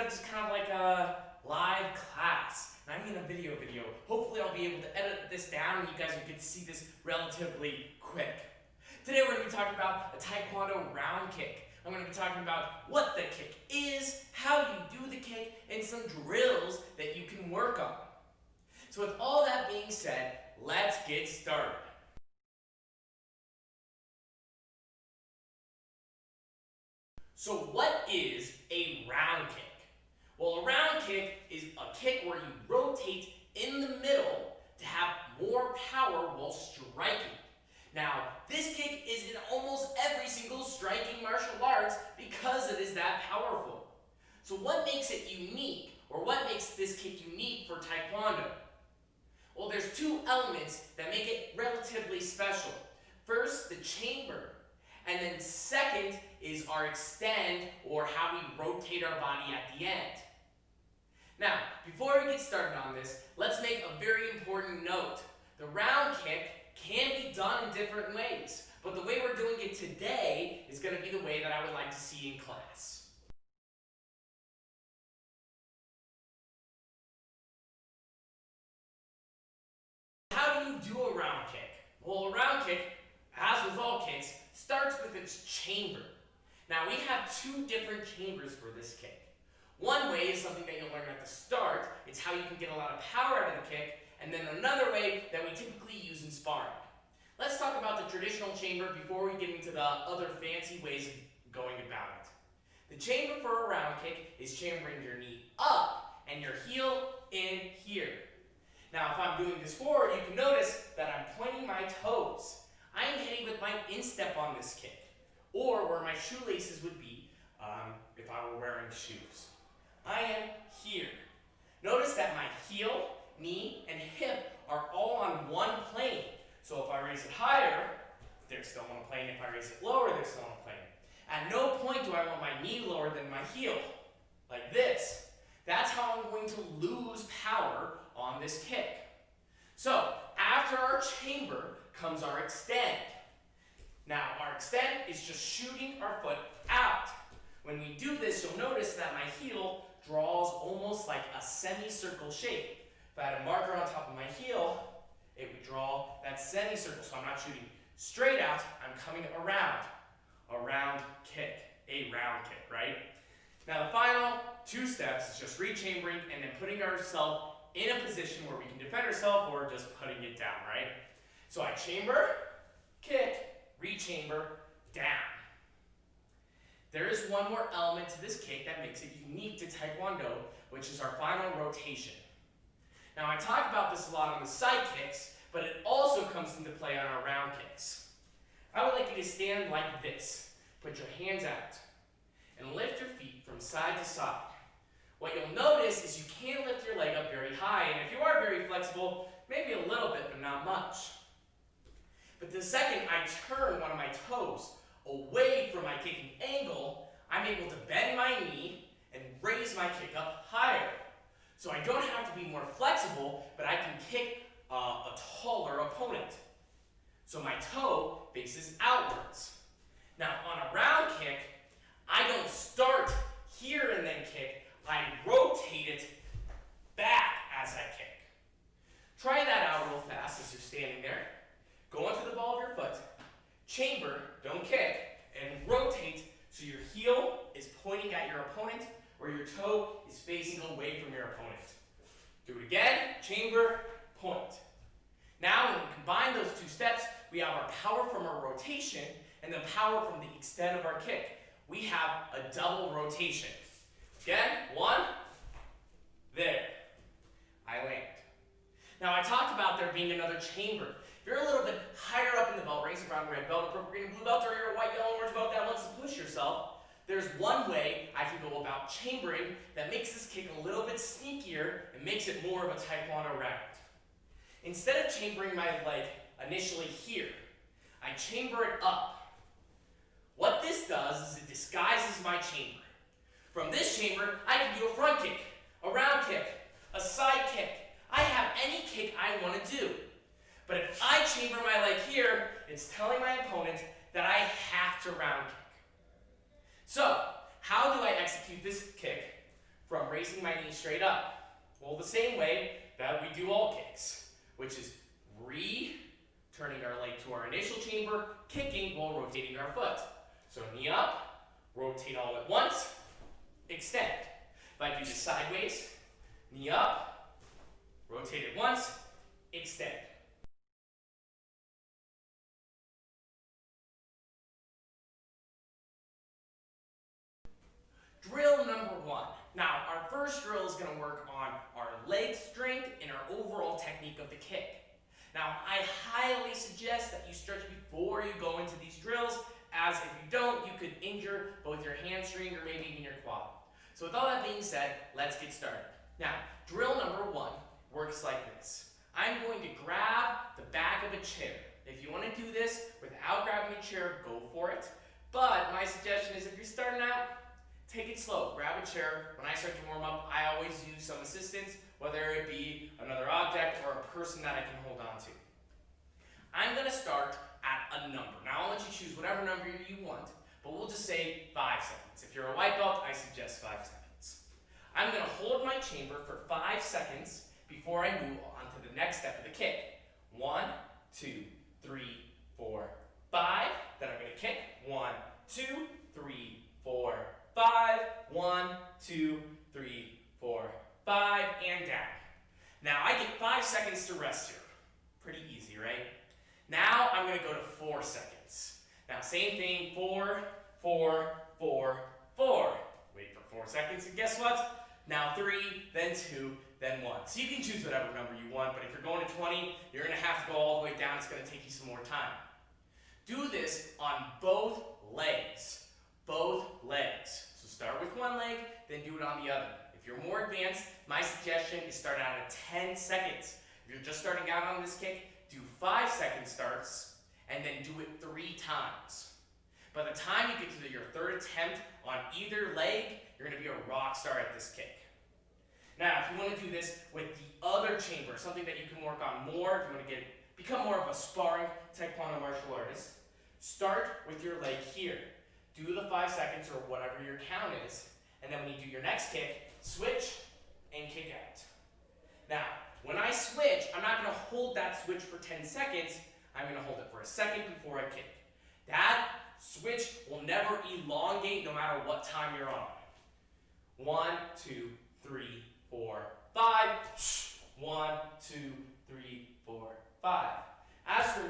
just kind of like a live class. And I'm in a video. Hopefully I'll be able to edit this down and you guys will get to see this relatively quick. Today we're going to be talking about a Taekwondo round kick. I'm going to be talking about what the kick is, how you do the kick, and some drills that you can work on. So with all that being said, let's get started. So what is a round kick? Well, a round kick is a kick where you rotate in the middle to have more power while striking. Now, this kick is in almost every single striking martial arts because it is that powerful. So what makes it unique, or what makes this kick unique for Taekwondo? Well, there's two elements that make it relatively special. First, the chamber. And then second is our extend, or how we rotate our body at the end. Now, before we get started on this, let's make a very important note. The round kick can be done in different ways, but the way we're doing it today is going to be the way that I would like to see in class. How do you do a round kick? Well, a round kick, as with all kicks, starts with its chamber. Now, we have two different chambers for this kick. One way is something that you'll learn at the start. It's how you can get a lot of power out of the kick. And then another way that we typically use in sparring. Let's talk about the traditional chamber before we get into the other fancy ways of going about it. The chamber for a round kick is chambering your knee up and your heel in here. Now, if I'm doing this forward, you can notice that I'm pointing my toes. I'm hitting with my instep on this kick, or where my shoelaces would be if I were wearing shoes. I am here. Notice that my heel, knee, and hip are all on one plane. So if I raise it higher, they're still on a plane. If I raise it lower, they're still on a plane. At no point do I want my knee lower than my heel, like this. That's how I'm going to lose power on this kick. So after our chamber comes our extend. Now our extend is just shooting our foot out. When we do this, you'll notice that my heel draws almost like a semicircle shape. If I had a marker on top of my heel, it would draw that semicircle. So I'm not shooting straight out, I'm coming around. A round kick, right? Now the final two steps is just rechambering and then putting ourselves in a position where we can defend ourselves or just putting it down, right? So I chamber, kick, rechamber, down. There is one more element to this kick that makes it unique to Taekwondo, which is our final rotation. Now I talk about this a lot on the side kicks, but it also comes into play on our round kicks. I would like you to stand like this. Put your hands out and lift your feet from side to side. What you'll notice is you can't lift your leg up very high, and if you are very flexible, maybe a little bit, but not much. But the second I turn one of my toes away from my kicking angle, I'm able to bend my knee and raise my kick up higher. So I don't have to be more flexible, but I can kick a taller opponent. So my toe faces outwards. Now on a round kick, I don't start here and then kick. I rotate it back as I kick. Try that out real fast as you're standing there. Go into the ball of your foot, chamber, don't kick, and rotate so your heel is pointing at your opponent or your toe is facing away from your opponent. Do it again, chamber, point. Now when we combine those two steps, we have our power from our rotation and the power from the extent of our kick. We have a double rotation. Again, one, there. I land. Now I talked about there being another chamber. If you're a little bit higher up in the belt ranks, around red belt, purple, green, blue belt, or you're a white, yellow, orange belt that wants to push yourself, there's one way I can go about chambering that makes this kick a little bit sneakier and makes it more of a Taekwondo round. Instead of chambering my leg initially here, I chamber it up. What this does is it disguises my chamber. From this chamber, I can do a front kick, a round kick, a side kick. I have any kick I want to do. But if I chamber my leg here, it's telling my opponent that I have to round kick. So, how do I execute this kick from raising my knee straight up? Well, the same way that we do all kicks, which is turning our leg to our initial chamber, kicking while rotating our foot. So knee up, rotate all at once, extend. If I do this sideways, knee up, rotate it once, extend. Drill number 1. Now, our first drill is going to work on our leg strength and our overall technique of the kick. Now, I highly suggest that you stretch before you go into these drills, as if you don't, you could injure both your hamstring or maybe even your quad. So with all that being said, let's get started. Now, drill number 1 works like this. I'm going to grab the back of a chair. If you want to do this without grabbing a chair, go for it. But my suggestion is if you're starting out, take it slow. Grab a chair. When I start to warm up, I always use some assistance, whether it be another object or a person that I can hold on to. I'm going to start at a number. Now, I'll let you choose whatever number you want, but we'll just say 5 seconds. If you're a white belt, I suggest 5 seconds. I'm going to hold my chamber for 5 seconds before I move on to the next step of the kick. 1, 2, 3, 4, 5. Then I'm going to kick. 1, 2, 3, 4, 5. 1, 2, 3, 4, 5, and down. Now I get 5 seconds to rest here. Pretty easy, right? Now I'm going to go to 4 seconds. Now same thing, 4, 4, 4, 4. Wait for 4 seconds, and guess what? Now 3, then 2, then 1. So you can choose whatever number you want, but if you're going to 20, you're going to have to go all the way down. It's going to take you some more time. Do this on both legs. Both legs. So start with one leg, then do it on the other. If you're more advanced, my suggestion is start out at 10 seconds. If you're just starting out on this kick, do 5-second starts, and then do it 3 times. By the time you get to your 3rd attempt on either leg, you're going to be a rock star at this kick. Now, if you want to do this with the other chamber, something that you can work on more, if you want to become more of a sparring Taekwondo martial artist, start with your leg here. Do the 5 seconds or whatever your count is, and then when you do your next kick, switch and kick out. Now, when I switch, I'm not going to hold that switch for 10 seconds. I'm going to hold it for a second before I kick. That switch will never elongate no matter what time you're on. 1, 2, 3, 4, 5. 1, 2, 3, 4, 5. As a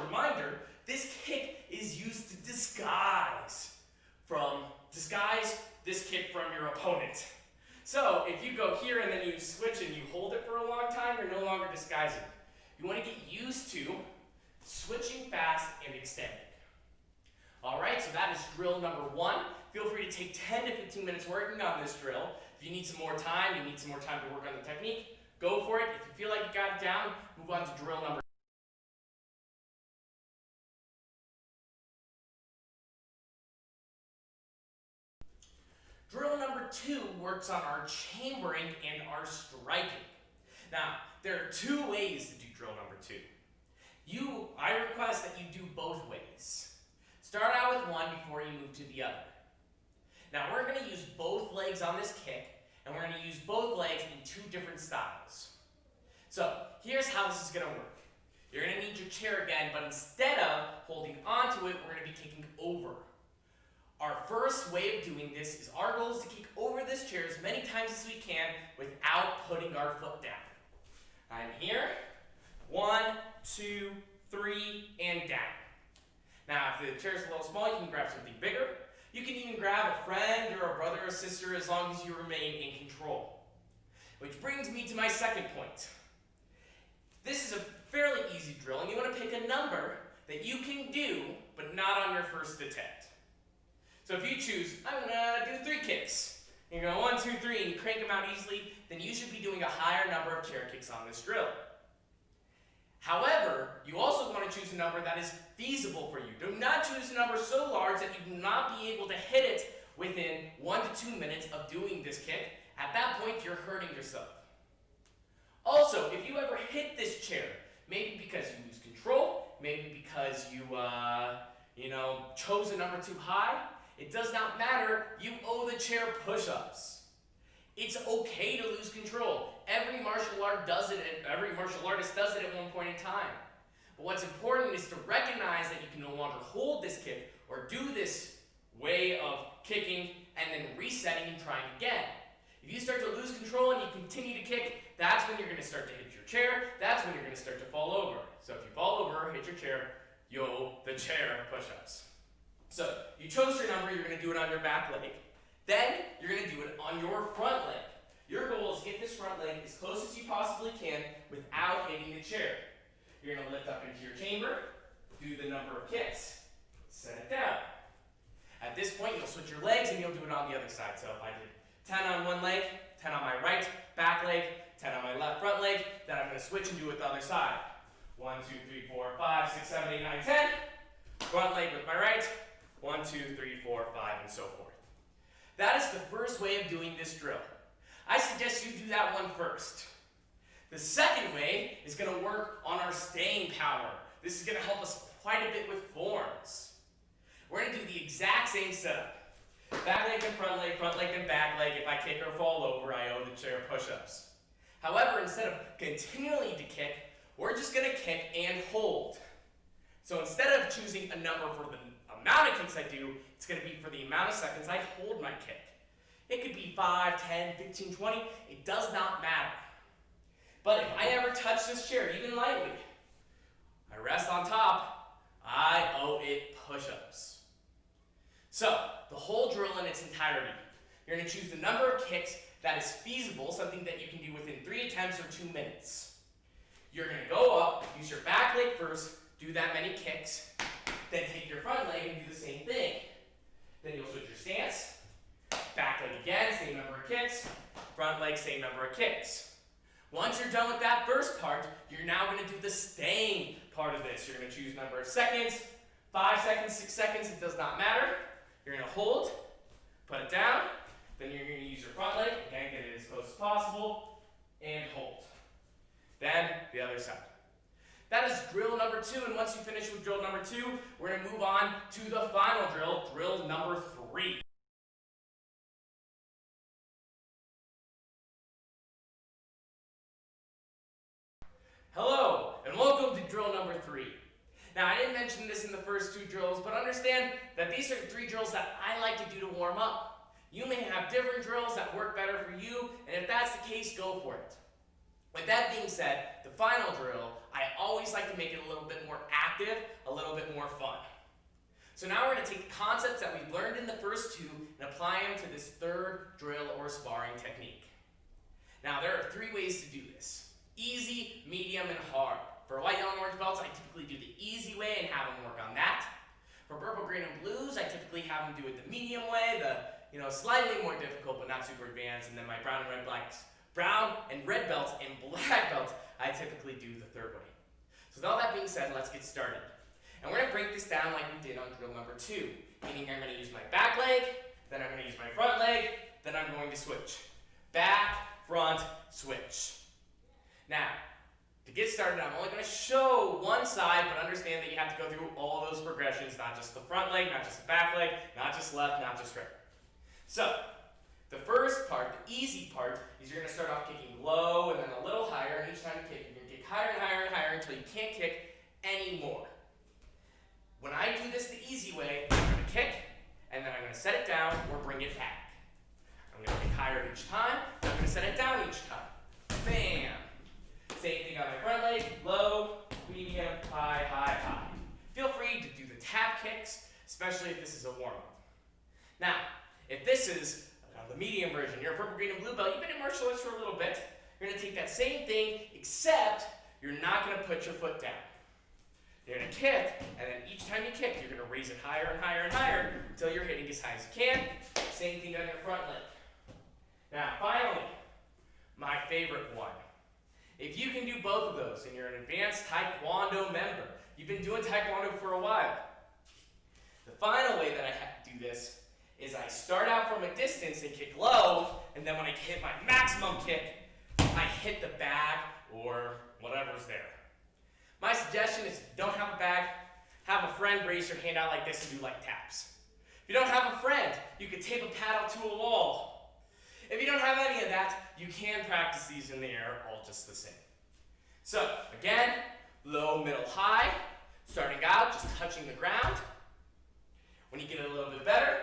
reminder, this kick is used to disguise this kick from your opponent. So if you go here and then you switch and you hold it for a long time, you're no longer disguising. You want to get used to switching fast and extending. Alright, so that is drill number 1. Feel free to take 10 to 15 minutes working on this drill. If you need some more time, to work on the technique, go for it. If you feel like you got it down, move on to drill number 2. Drill number 2 works on our chambering and our striking. Now, there are 2 ways to do drill number 2. I request that you do both ways. Start out with one before you move to the other. Now, we're going to use both legs on this kick, and we're going to use both legs in 2 different styles. So, here's how this is going to work. You're going to need your chair again, but instead of holding onto it, we're going to be kicking over. Our first way of doing this is our goal is to kick over this chair as many times as we can without putting our foot down. I'm here. 1, 2, 3, and down. Now, if the chair is a little small, you can grab something bigger. You can even grab a friend or a brother or sister as long as you remain in control. Which brings me to my second point. This is a fairly easy drill, and you want to pick a number that you can do, but not on your first attempt. So if you choose, I'm going to do 3 kicks. You go 1, 2, 3, and you crank them out easily, then you should be doing a higher number of chair kicks on this drill. However, you also want to choose a number that is feasible for you. Do not choose a number so large that you will not be able to hit it within 1 to 2 minutes of doing this kick. At that point, you're hurting yourself. Also, if you ever hit this chair, maybe because you lose control, maybe because you chose a number too high, it does not matter. You owe the chair push-ups. It's okay to lose control. Every martial artist does it at one point in time. But what's important is to recognize that you can no longer hold this kick or do this way of kicking and then resetting and trying again. If you start to lose control and you continue to kick, that's when you're going to start to hit your chair. That's when you're going to start to fall over. So if you fall over, hit your chair, the chair push-ups. So you chose your number, you're going to do it on your back leg. Then you're going to do it on your front leg. Your goal is to get this front leg as close as you possibly can without hitting the chair. You're going to lift up into your chamber, do the number of kicks, set it down. At this point, you'll switch your legs and you'll do it on the other side. So if I did 10 on one leg, 10 on my right back leg, 10 on my left front leg, then I'm going to switch and do it the other side. 1, 2, 3, 4, 5, 6, 7, 8, 9, 10. Front leg with my right. 1, 2, 3, 4, 5, and so forth. That is the first way of doing this drill. I suggest you do that one first. The second way is going to work on our staying power. This is going to help us quite a bit with forms. We're going to do the exact same setup. Back leg and front leg and back leg. If I kick or fall over, I owe the chair push-ups. However, instead of continually to kick, we're just going to kick and hold. So instead of choosing a number for the amount of kicks I do, it's going to be for the amount of seconds I hold my kick. It could be 5, 10, 15, 20. It does not matter. But if I ever touch this chair, even lightly, I rest on top, I owe it push-ups. So, the whole drill in its entirety. You're going to choose the number of kicks that is feasible, something that you can do within 3 attempts or 2 minutes. You're going to go up, use your back leg first, do that many kicks, then take your front leg and do the same thing. Then you'll switch your stance, back leg again, same number of kicks, front leg, same number of kicks. Once you're done with that first part, you're now going to do the staying part of this. You're going to choose number of seconds, 5 seconds, 6 seconds, it does not matter. You're going to hold, put it down, then you're going to use your front leg, again, get it as close as possible, and hold. Then, the other side. That is drill number 2, and once you finish with drill number 2, we're going to move on to the final drill, drill number 3. Hello, and welcome to drill number 3. Now, I didn't mention this in the first 2 drills, but understand that these are 3 drills that I like to do to warm up. You may have different drills that work better for you, and if that's the case, go for it. With that being said, the final drill, I always like to make it a little bit more active, a little bit more fun. So now we're going to take the concepts that we learned in the first 2 and apply them to this third drill or sparring technique. Now, there are 3 ways to do this: easy, medium, and hard. For white, yellow, and orange belts, I typically do the easy way and have them work on that. For purple, green, and blues, I typically have them do it the medium way, the slightly more difficult but not super advanced, and then my brown and red belts and black belts, I typically do the third way. So with all that being said, let's get started. And we're going to break this down like we did on drill number 2, meaning I'm going to use my back leg, then I'm going to use my front leg, then I'm going to switch. Back, front, switch. Now, to get started, I'm only going to show one side, but understand that you have to go through all those progressions, not just the front leg, not just the back leg, not just left, not just right. So, the first part, the easy part, is you're going to start off kicking low and then a little higher, and each time you kick, you're going to kick higher and higher and higher until you can't kick anymore. When I do this the easy way, I'm going to kick, and then I'm going to set it down or bring it back. I'm going to kick higher each time, and I'm going to set it down each time. Bam! Same thing on my front leg, low, medium, high, high, high. Feel free to do the tap kicks, especially if this is a warm-up. Now, if this is the medium version, you're a purple, green, and blue belt, you've been in martial arts for a little bit, you're going to take that same thing, except you're not going to put your foot down. You're going to kick, and then each time you kick, you're going to raise it higher and higher and higher until you're hitting as high as you can. Same thing on your front leg. Now, finally, my favorite one. If you can do both of those, and you're an advanced Taekwondo member, you've been doing Taekwondo for a while, the final way that I have to do this is I start out from a distance and kick low, and then when I hit my maximum kick, I hit the bag or whatever's there. My suggestion is if you don't have a bag, have a friend raise your hand out like this and do like taps. If you don't have a friend, you could tape a paddle to a wall. If you don't have any of that, you can practice these in the air all just the same. So, again, low, middle, high. Starting out, just touching the ground. When you get a little bit better,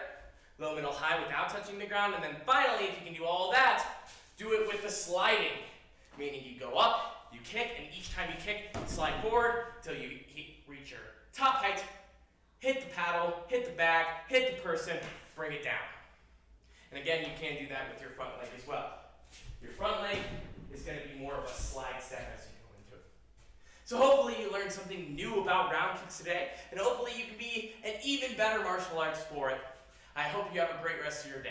low, middle, high without touching the ground. And then finally, if you can do all that, do it with the sliding. Meaning you go up, you kick, and each time you kick, slide forward until you reach your top height, hit the paddle, hit the bag, hit the person, bring it down. And again, you can do that with your front leg as well. Your front leg is going to be more of a slide step as you go into it. So hopefully you learned something new about round kicks today, and hopefully you can be an even better martial arts for it. I hope you have a great rest of your day.